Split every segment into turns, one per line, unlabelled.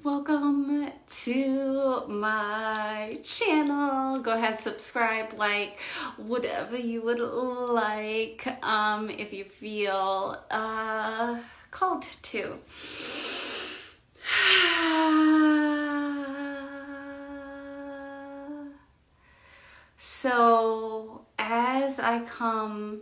welcome to my channel. Go ahead, subscribe, like, whatever you would like, if you feel called to. So as I come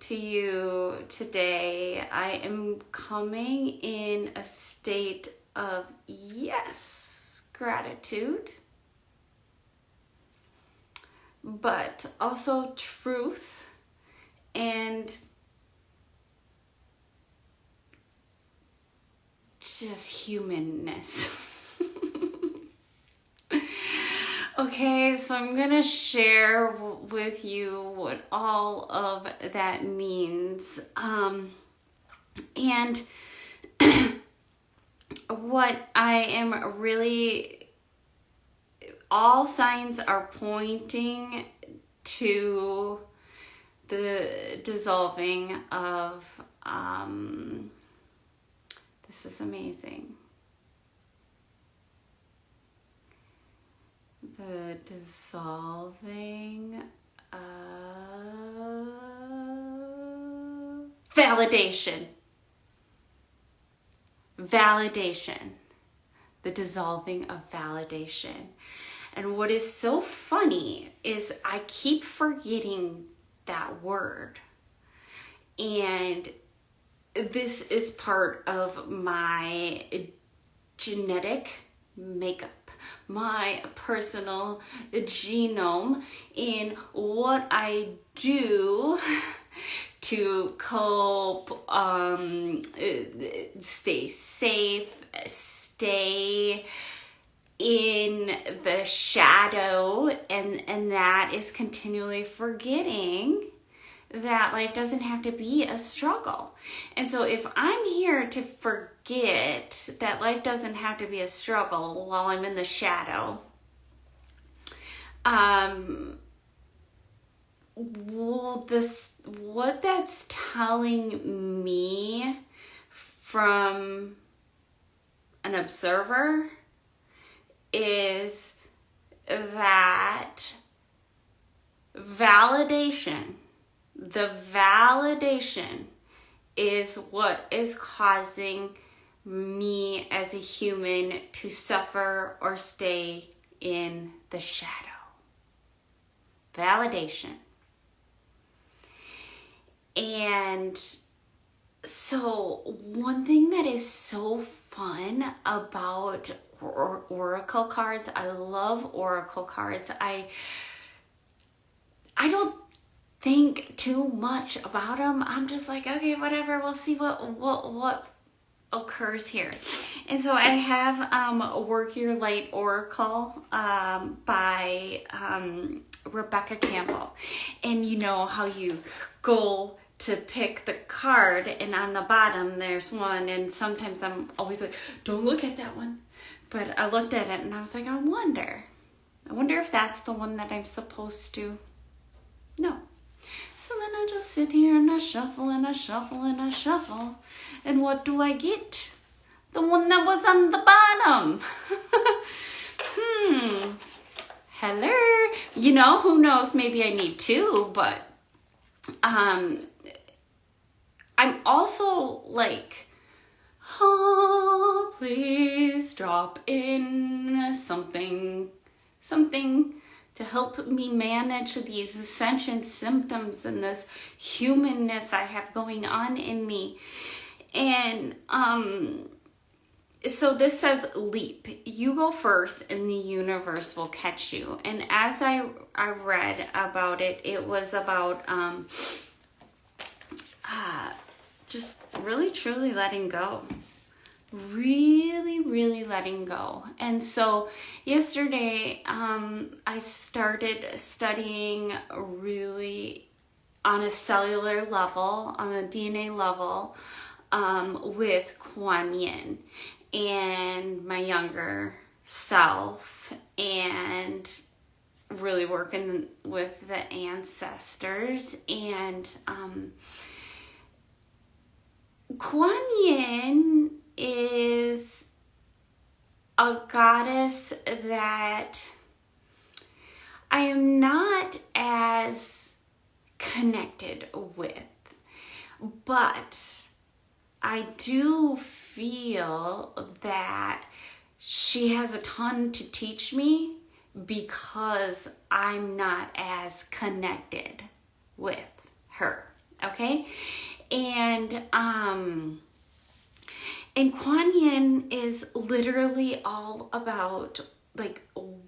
to you today, I am coming in a state of, yes, gratitude, but also truth and just humanness. Okay, so I'm gonna share with you what all of that means. And what I am really, all signs are pointing to the dissolving of, this is amazing. The dissolving of validation. Validation. The dissolving of validation. And what is so funny is I keep forgetting that word. And this is part of my genetic makeup, my personal genome, in what I do to cope, stay safe, stay in the shadow, and that is continually forgetting that life doesn't have to be a struggle. And so if I'm here to forget that life doesn't have to be a struggle while I'm in the shadow, what that's telling me from an observer is that validation, the validation is what is causing me as a human to suffer or stay in the shadow. Validation. And so one thing that is so fun about oracle cards, I love oracle cards. I don't think too much about them. I'm just like, okay, whatever, we'll see what occurs here. And so I have Work Your Light Oracle by Rebecca Campbell. And you know how you go to pick the card, and on the bottom there's one, and sometimes I'm always like, don't look at that one. But I looked at it and I was like, I wonder if that's the one that I'm supposed to know. So then I just sit here and I shuffle and I shuffle and I shuffle. And what do I get? The one that was on the bottom. Hello. You know, who knows? Maybe I need two, but I'm also like, oh, please drop in something to help me manage these ascension symptoms and this humanness I have going on in me. And so this says leap. You go first and the universe will catch you. And as I read about it, it was about just really truly letting go. Really letting go. And so yesterday I started studying really on a cellular level, on a DNA level, with Kuan Yin and my younger self, and really working with the ancestors. And Kuan Yin is a goddess that I am not as connected with, but I do feel that she has a ton to teach me because I'm not as connected with her, okay? And Kuan Yin is literally all about like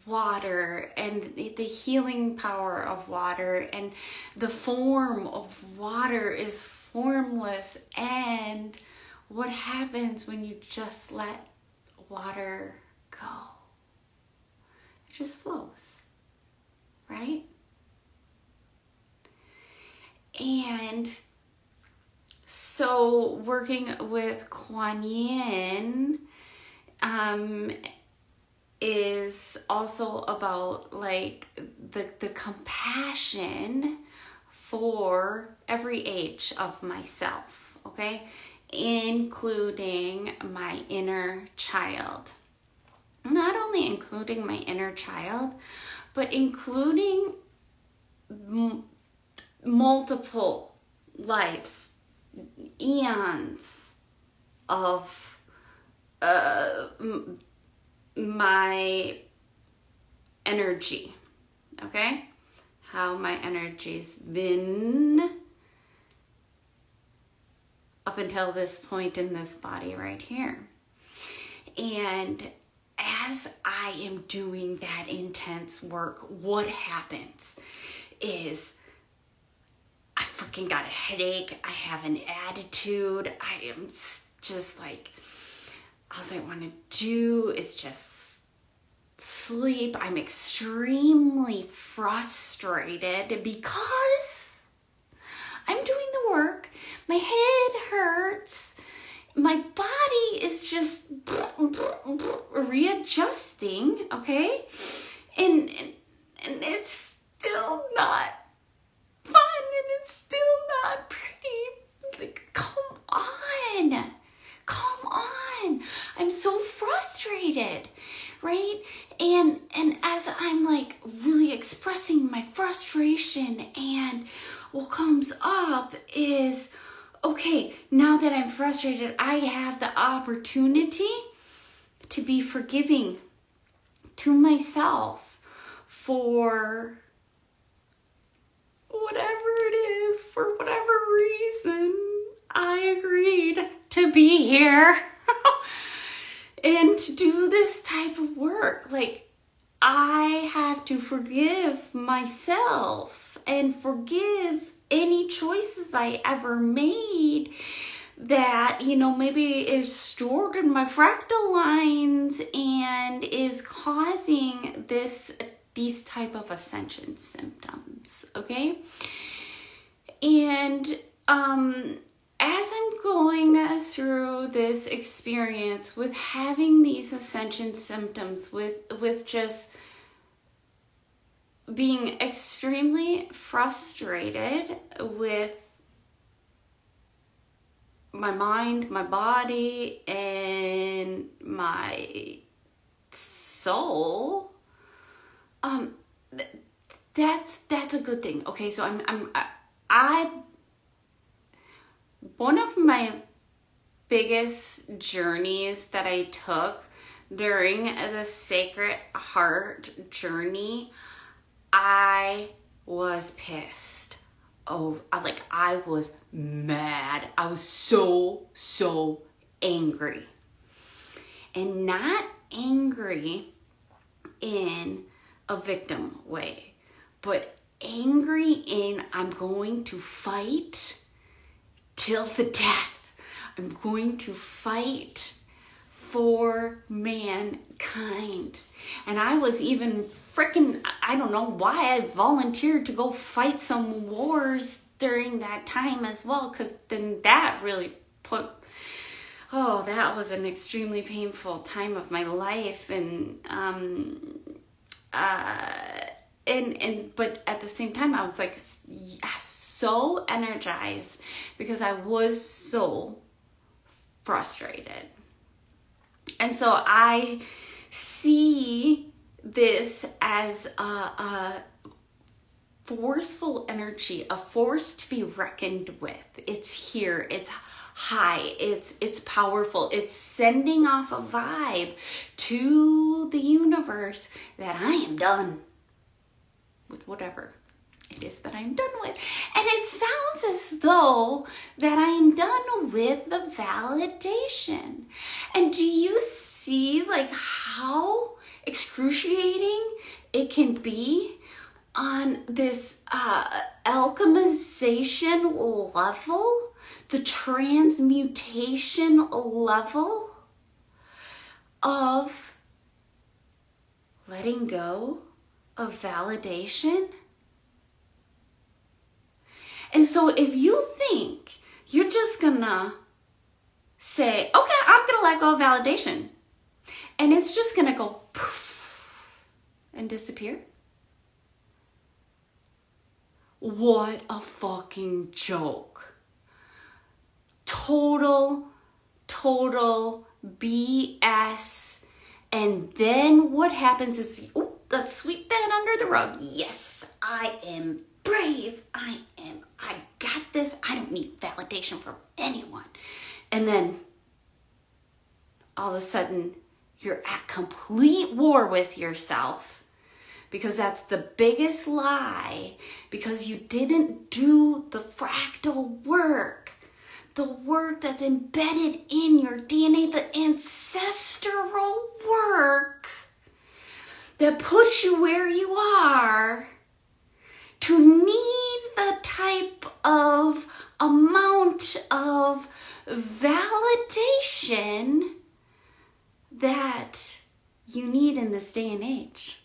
water and the healing power of water, and the form of water is formless, and what happens when you just let water go? It just flows, right? And so working with Kuan Yin is also about like the compassion for every age of myself, okay? Including my inner child. Not only including my inner child, but including multiple lives, eons of my energy, okay? How my energy's been up until this point in this body right here. And as I am doing that intense work, what happens is I freaking got a headache. I have an attitude. I am just like, all I want to do is just sleep. I'm extremely frustrated because I'm doing the work. My head hurts. My body is just readjusting, okay? And it's still not fun, and it's still not pretty. Like, come on. I'm so frustrated, right? And as I'm like really expressing my frustration, and what comes up is, okay, now that I'm frustrated, I have the opportunity to be forgiving to myself for whatever it is, for whatever reason I agreed to be here and to do this type of work. Like, I have to forgive myself and forgive any choices I ever made that, you know, maybe is stored in my fractal lines and is causing these type of ascension symptoms, okay? And as I'm going through this experience with having these ascension symptoms, with just being extremely frustrated with my mind, my body, and my soul, that's a good thing. Okay, so I one of my biggest journeys that I took during the Sacred Heart journey, I was pissed. Oh, I was mad. I was so angry. And not angry in a victim way, but angry in, I'm going to fight till the death. I'm going to fight for mankind. And I was even freaking, I don't know why I volunteered to go fight some wars during that time as well, because then that really that was an extremely painful time of my life. And but at the same time, I was like so energized because I was so frustrated. And so I see this as a forceful energy, a force to be reckoned with. It's here, it's high, it's powerful, it's sending off a vibe to the universe that I am done with whatever it is that I'm done with. And it sounds as though that I'm done with the validation. And do you see like how excruciating it can be on this alchemization level, the transmutation level of letting go of validation? And so if you think you're just gonna say, okay, I'm gonna let go of validation, and it's just gonna go poof and disappear, what a fucking joke. Total BS. And then what happens is, let's sweep that under the rug. Yes, I am brave. I got this. I don't need validation from anyone. And then all of a sudden you're at complete war with yourself, because that's the biggest lie, because you didn't do the fractal work, the work that's embedded in your DNA, the ancestral work that puts you where you are, to need the type of amount of validation that you need in this day and age.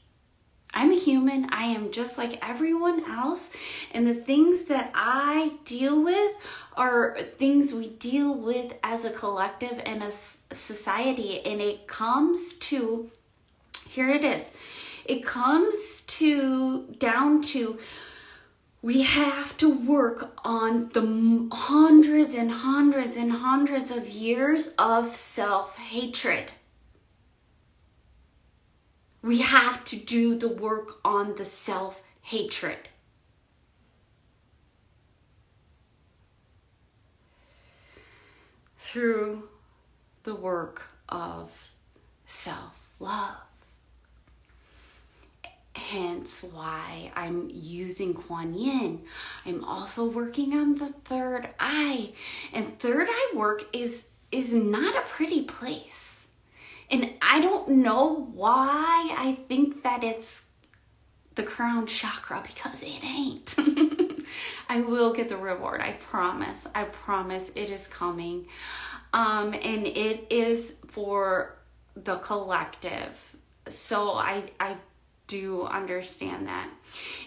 I'm a human. I am just like everyone else. And the things that I deal with are things we deal with as a collective and a society. And it comes to, here it is. It comes down to, we have to work on the hundreds and hundreds and hundreds of years of self-hatred. We have to do the work on the self-hatred. Through the work of self-love. Hence why I'm using Kuan Yin. I'm also working on the third eye. And third eye work is not a pretty place. And I don't know why I think that it's the crown chakra, because it ain't. I will get the reward. I promise. I promise it is coming. And it is for the collective. So I do understand that.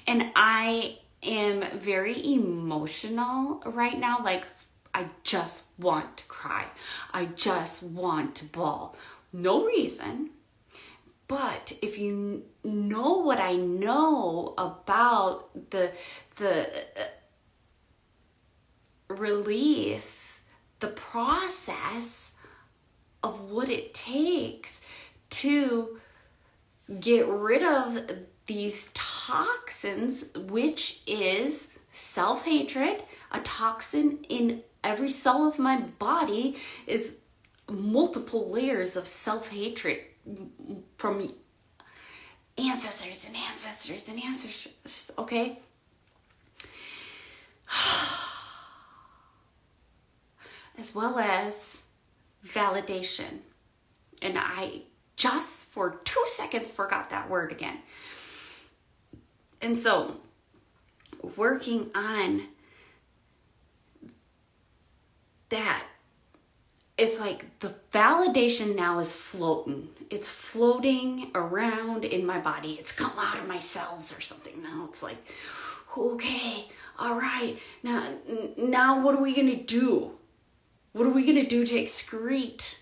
And I am very emotional right now. Like, I just want to cry. I just want to bawl. No reason. But if you know what I know about the release, the process of what it takes to get rid of these toxins, which is self-hatred, a toxin in every cell of my body is multiple layers of self-hatred from ancestors and ancestors and ancestors, okay? As well as validation. And I just for 2 seconds forgot that word again. And so, working on that, it's like the validation now is floating. It's floating around in my body. It's come out of my cells or something. Now it's like, okay, all right. Now what are we going to do? What are we going to do to excrete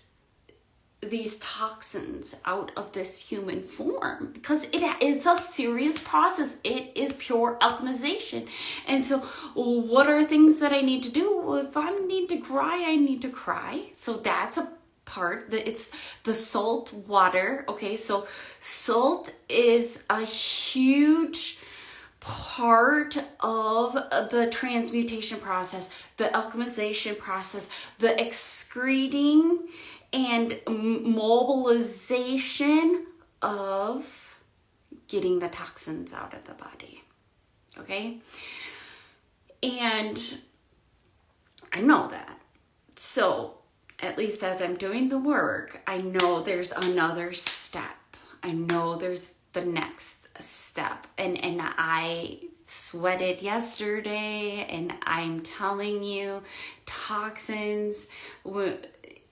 these toxins out of this human form? Because it's a serious process. It is pure alchemization. And so what are things that I need to do? If I need to cry, I need to cry. So that's a part. It's the salt water. Okay, so salt is a huge part of the transmutation process, the alchemization process, the excreting and mobilization of getting the toxins out of the body. Okay? And I know that. So, at least as I'm doing the work, I know there's another step. I know there's the next step. And I sweated yesterday, and I'm telling you, toxins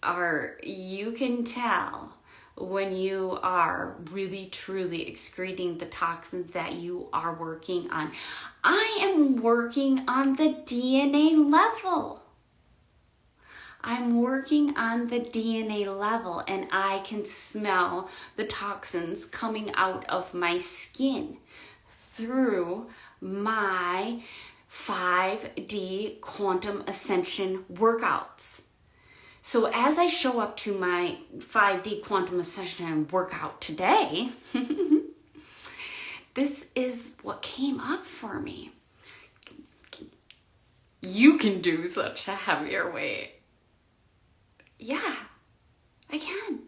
are, you can tell when you are really truly excreting the toxins that you are working on. I am working on the DNA level. I'm working on the DNA level, and I can smell the toxins coming out of my skin through my 5D quantum ascension workouts. So as I show up to my 5D quantum ascension workout today, this is what came up for me. You can do such a heavier weight. Yeah, I can.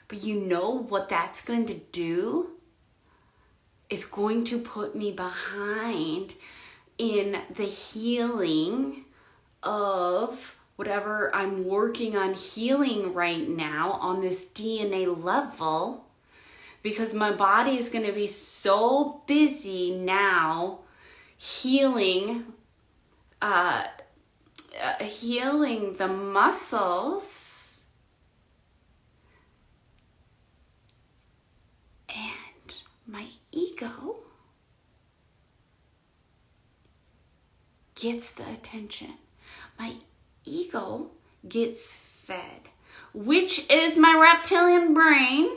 But you know what that's going to do? It's going to put me behind in the healing of whatever I'm working on healing right now on this DNA level, because my body is going to be so busy now healing healing the muscles, and my ego gets the attention. My ego gets fed, which is my reptilian brain,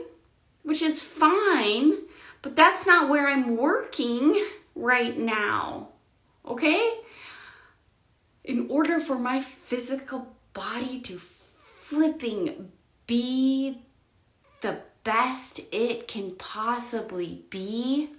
which is fine, but that's not where I'm working right now, okay? In order for my physical body to flipping be the best it can possibly be,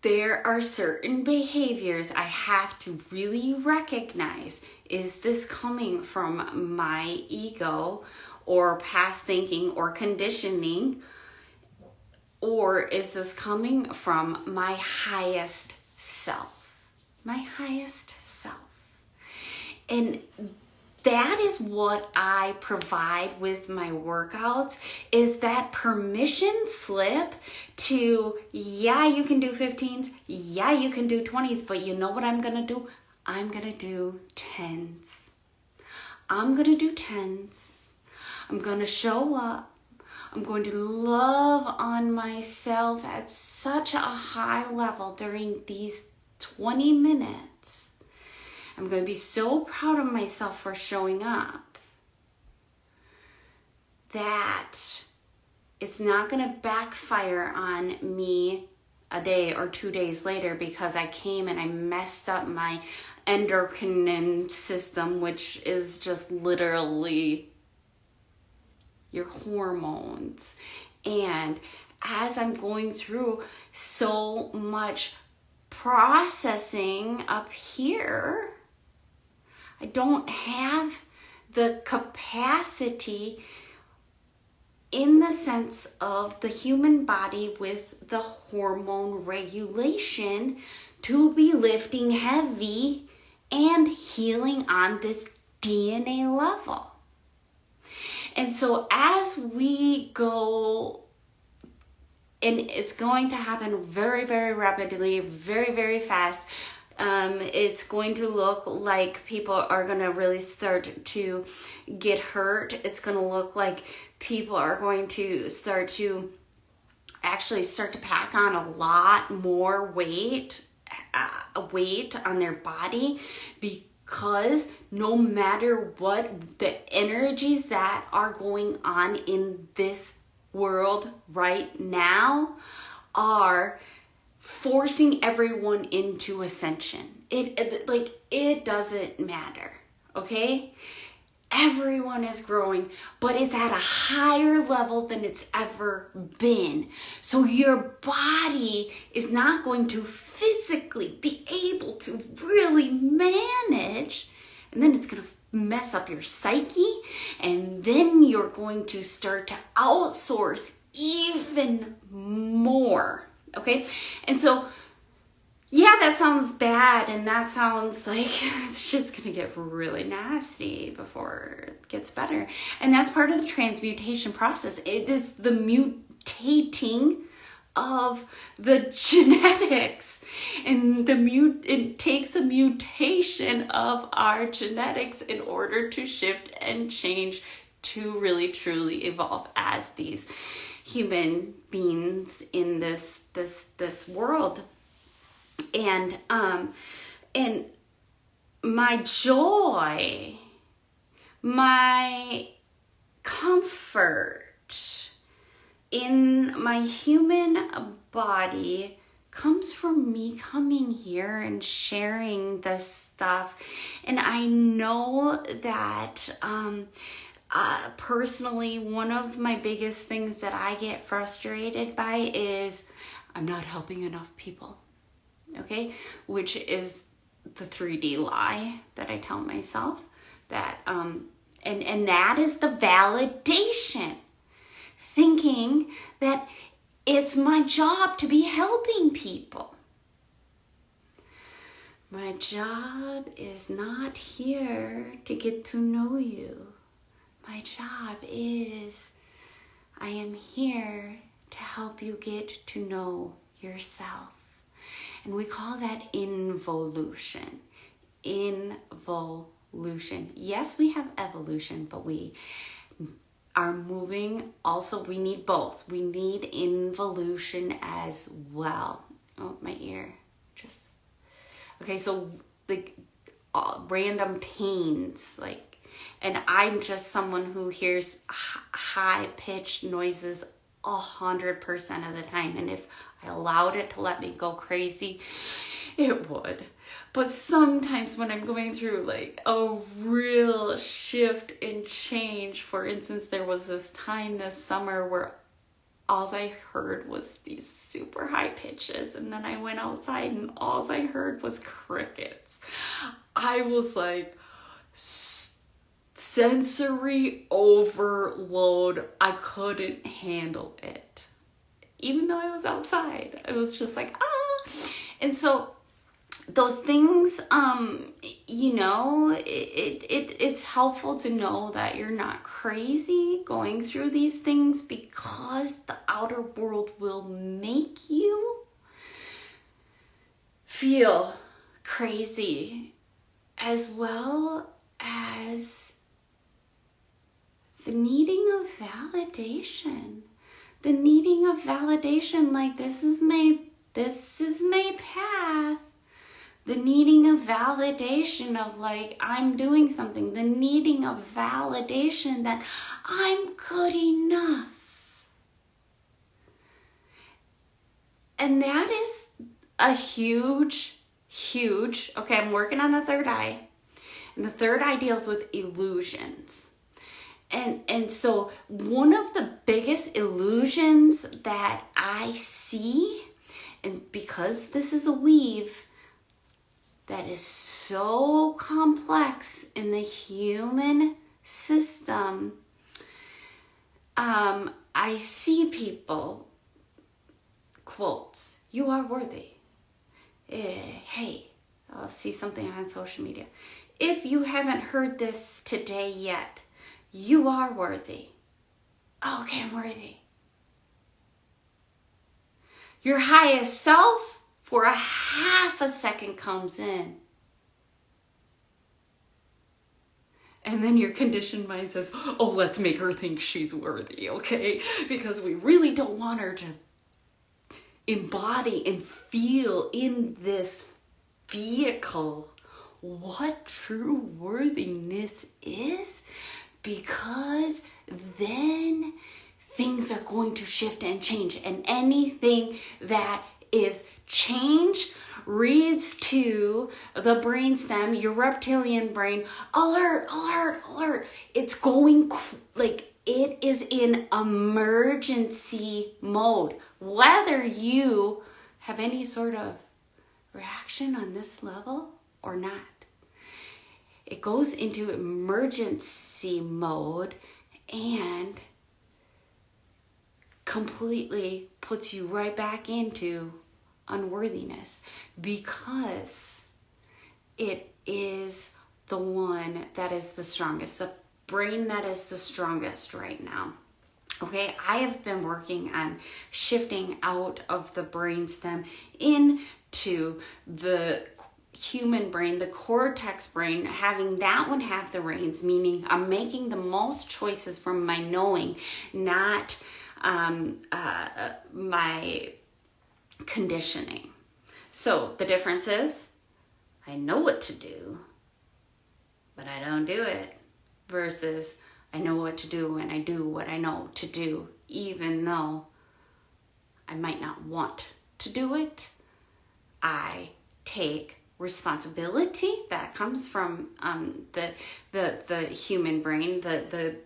there are certain behaviors I have to really recognize. Is this coming from my ego or past thinking or conditioning? Or is this coming from my highest self? My highest self. And that is what I provide with my workouts, is that permission slip to, yeah, you can do 15s, yeah, you can do 20s, but you know what I'm gonna do? I'm gonna do 10s. I'm gonna do 10s. I'm gonna show up. I'm going to love on myself at such a high level during these 20 minutes. I'm going to be so proud of myself for showing up that it's not going to backfire on me a day or 2 days later because I came and I messed up my endocrine system, which is just literally your hormones. And as I'm going through so much processing up here, I don't have the capacity in the sense of the human body with the hormone regulation to be lifting heavy and healing on this DNA level. And so as we go, and it's going to happen very, very rapidly, very, very fast. It's going to look like people are going to really start to get hurt. It's going to look like people are going to start to pack on a lot more weight on their body, because no matter what, the energies that are going on in this world right now are forcing everyone into ascension. It doesn't matter, okay? Everyone is growing, but it's at a higher level than it's ever been. So your body is not going to physically be able to really manage, and then it's going to mess up your psyche, and then you're going to start to outsource even more. Okay? And so, yeah, that sounds bad, and that sounds like shit's gonna get really nasty before it gets better. And that's part of the transmutation process. It is the mutating of the genetics, and it takes a mutation of our genetics in order to shift and change to really truly evolve as these human beings in this world. And my joy, my comfort in my human body comes from me coming here and sharing this stuff. And I know that personally, one of my biggest things that I get frustrated by is I'm not helping enough people. Okay, which is the 3D lie that I tell myself, that and that is the validation, thinking that it's my job to be helping people. My job is not here to get to know you. My job is I am here to help you get to know yourself. And we call that involution. Involution. Yes, we have evolution, but we are moving. Also, we need both. We need involution as well. Oh, my ear. Just. Okay, so like random pains. And I'm just someone who hears high-pitched noises 100% of the time, and if I allowed it to let me go crazy, it would. But sometimes when I'm going through like a real shift and change, for instance, there was this time this summer where all I heard was these super high pitches, and then I went outside and all I heard was crickets. I was like, sensory overload. I couldn't handle it. Even though I was outside, I was just like, ah. And so those things, it's helpful to know that you're not crazy going through these things, because the outer world will make you feel crazy, as well as the needing of validation. The needing of validation, like this is my path. The needing of validation of like I'm doing something. The needing of validation that I'm good enough. And that is a huge, okay, I'm working on the third eye. And the third eye deals with illusions. And so one of the biggest illusions that I see, and because this is a weave that is so complex in the human system, I see people, quotes, you are worthy. Hey, I'll see something on social media. If you haven't heard this today yet, you are worthy. Oh, okay, I'm worthy. Your highest self for a half a second comes in. And then your conditioned mind says, oh, let's make her think she's worthy, okay? Because we really don't want her to embody and feel in this vehicle what true worthiness is, because then things are going to shift and change, and anything that is change reads to the brainstem, your reptilian brain, alert, alert, alert. It's going like it is in emergency mode. Whether you have any sort of reaction on this level or not, it goes into emergency mode and completely puts you right back into unworthiness, because it is the one that is the strongest, the brain that is the strongest right now. Okay, I have been working on shifting out of the brainstem into the human brain, the cortex brain, having that one have the reins, meaning I'm making the most choices from my knowing, not my conditioning. So the difference is I know what to do, but I don't do it, versus I know what to do and I do what I know to do, even though I might not want to do it. I take responsibility that comes from the human brain. The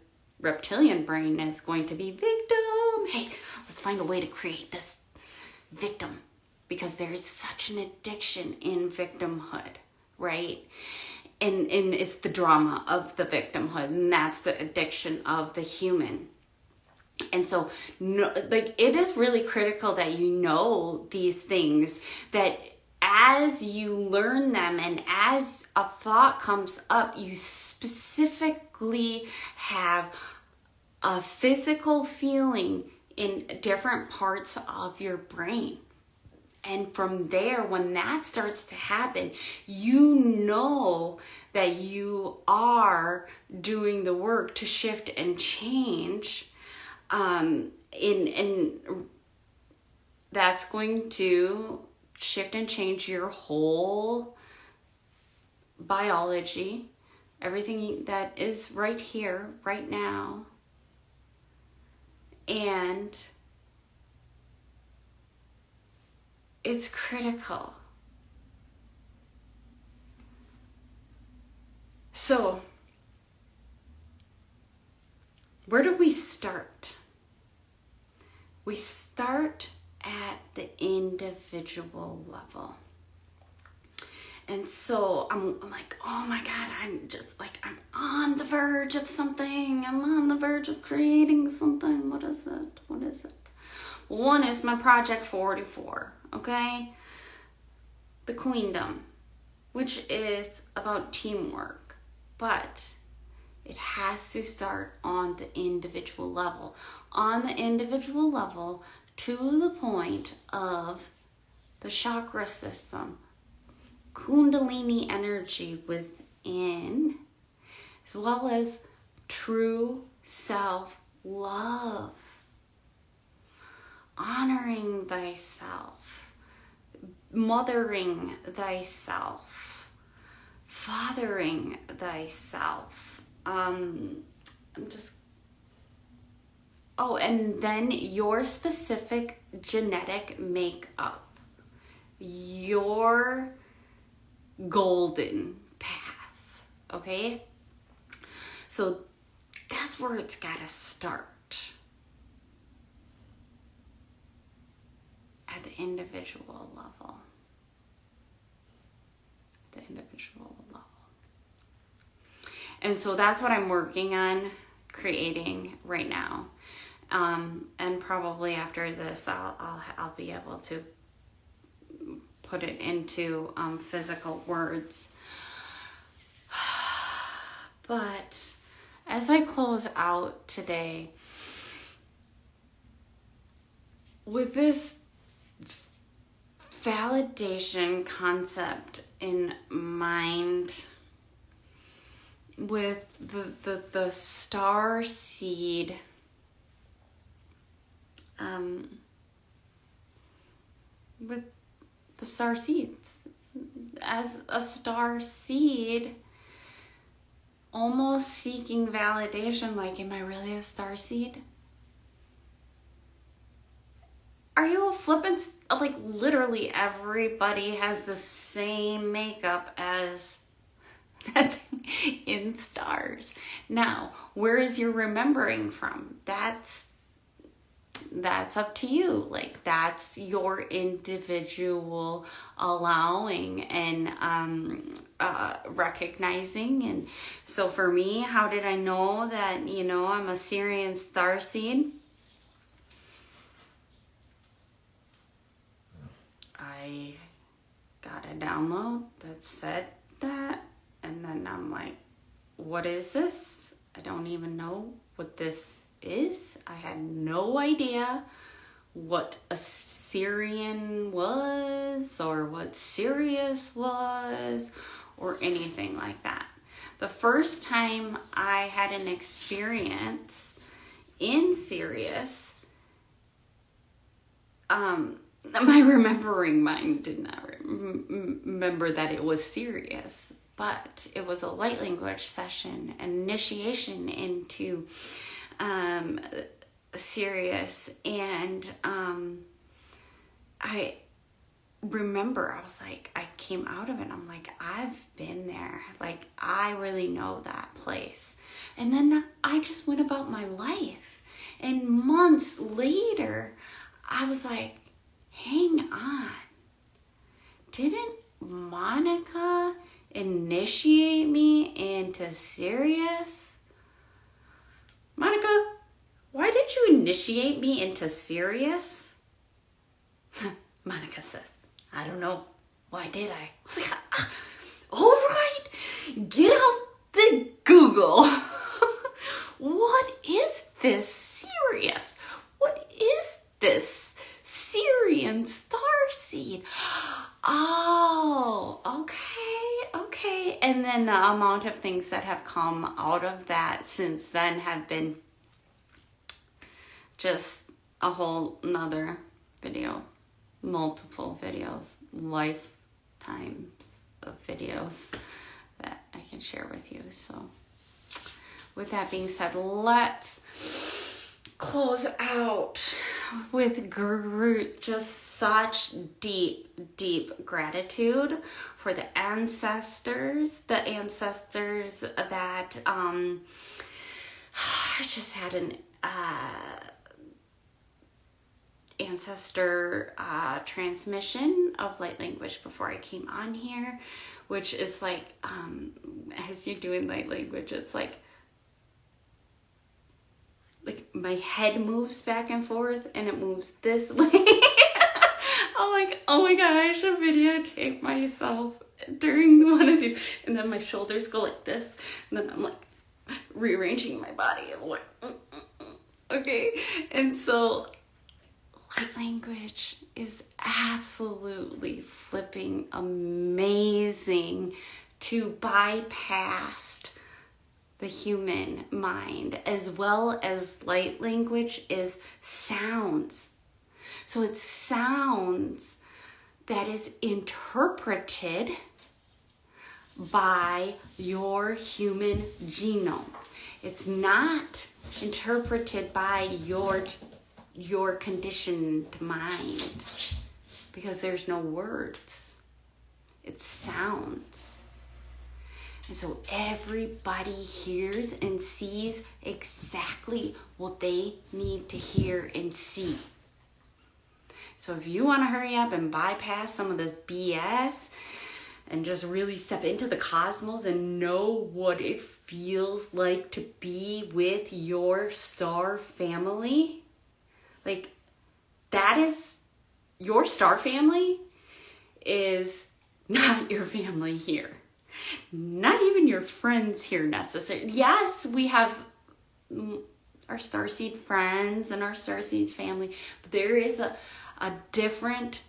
reptilian brain is going to be victim. Hey, let's find a way to create this victim, because there is such an addiction in victimhood, right? And it's the drama of the victimhood, and that's the addiction of the human. And so, no, like, it is really critical that you know these things, that as you learn them and as a thought comes up, you specifically have a physical feeling in different parts of your brain. And from there, when that starts to happen, you know that you are doing the work to shift and change. And that's going to shift and change your whole biology, everything that is right here, right now. And it's critical. So, where do we start? We start at the individual level. And so I'm like, oh my God, I'm just like, I'm on the verge of something. I'm on the verge of creating something. What is it? What is it? One is my Project 44, okay? The Queendom, which is about teamwork, but it has to start on the individual level. On the individual level, to the point of the chakra system, Kundalini energy within, as well as true self-love, honoring thyself, mothering thyself, fathering thyself. And then your specific genetic makeup, your golden path, okay? So that's where it's got to start, at the individual level. The individual level. And so that's what I'm working on creating right now. And probably after this, I'll be able to put it into physical words. But as I close out today, with this validation concept in mind, with the star seed, with the star seeds, as a star seed, almost seeking validation, like, am I really a star seed? are you flipping? Like, literally everybody has the same makeup as that's in stars. Now, where is your remembering from? That's up to you. Like, that's your individual allowing and recognizing. And so for me, how did I know that, I'm a Syrian starseed? I got a download that said that, and then I'm like, what is this? I don't even know what this is. I had no idea what a Syrian was or what Sirius was or anything like that. The first time I had an experience in Sirius, my remembering mind did not remember that it was serious, but it was a light language session, an initiation into Sirius. And I remember I was like, I came out of it, I'm like, I've been there. Like, I really know that place. And then I just went about my life. And months later, I was like, hang on. Didn't Monica initiate me into Sirius? Monica, why did you initiate me into Sirius? Monica says, I don't know. Why did I? I was like, all right, get out the Google. What is this Sirius? What is this Syrian starseed? Oh, okay. And then the amount of things that have come out of that since then have been just a whole nother video, multiple videos, lifetimes of videos that I can share with you. So with that being said, let's close out with just such deep gratitude for the ancestors that I just had an ancestor transmission of light language before I came on here, which is like, as you're doing light language, it's like my head moves back and forth and it moves this way. I'm like, oh my God, I should videotape myself during one of these. And then my shoulders go like this. And then I'm like rearranging my body. I'm like, okay. And so light language is absolutely flipping amazing to bypass the human mind, as well as light language is sounds. So it's sounds that is interpreted by your human genome. It's not interpreted by your conditioned mind, because there's no words. It's sounds. And so everybody hears and sees exactly what they need to hear and see. So if you want to hurry up and bypass some of this BS and just really step into the cosmos and know what it feels like to be with your star family, like, that is, your star family is not your family here. Not even your friends here necessarily. Yes, we have our starseed friends and our starseed family, but there is a different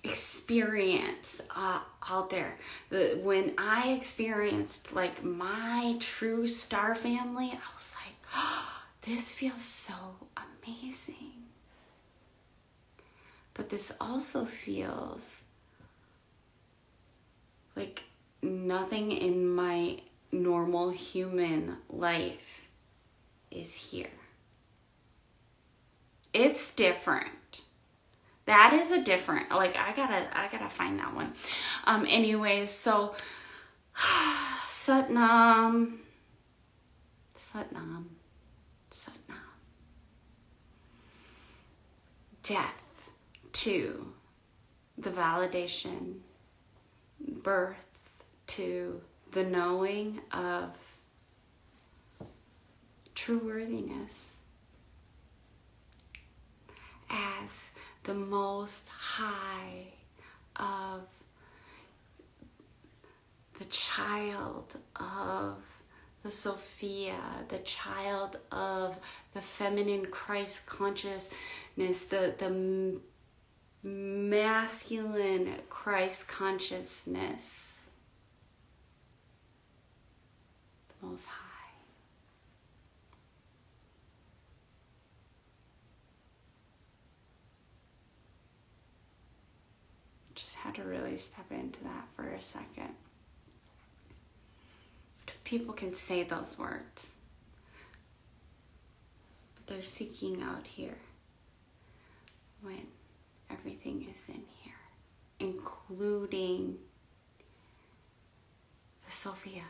experience out there. When I experienced like my true star family, I was like, oh, this feels so amazing. But this also feels like nothing in my normal normal human life is here. It's different. That is a different, like, I gotta find that one. Anyways, so Satnam. Death to the validation, birth to the knowing of true worthiness as the most high of the child of the Sophia, the child of the feminine Christ consciousness, the masculine Christ consciousness, the most high. Just had to really step into that for a second. Because people can say those words, but they're seeking out here when everything is in here, including the Sophia.